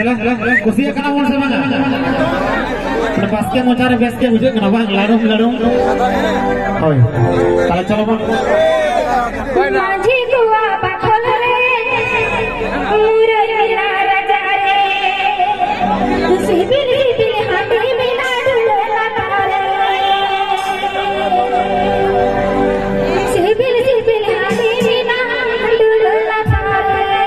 चला कुसिया कना बोल से बंगा पास के मोचार बेस के बुझे कना बंग लाडू होय ताले चलो बंग माझी दुआ बाखल रे मुरैया राजा रे सिबिल सिबिल हाथी बिना डुलला तारे सिबिल सिबिल हाथी बिना डुलला तारे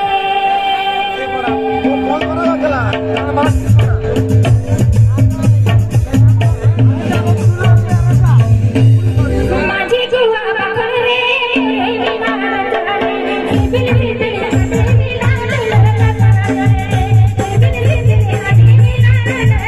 माझी दुआ बाखल रे मुरैया राजा रे सिबिल सिबिल हाथी बिना डुलला तारे सिबिल सिबिल हाथी बिना डुलला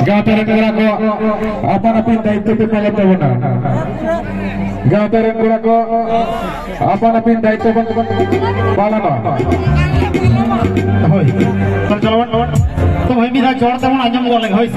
गावतारे को अपन अपन दायित्व पे पालन करना गावतारे को अपन अपन दायित्व पालन होय चलो तो भाई मिला जोड़ तमन आजम बोले होय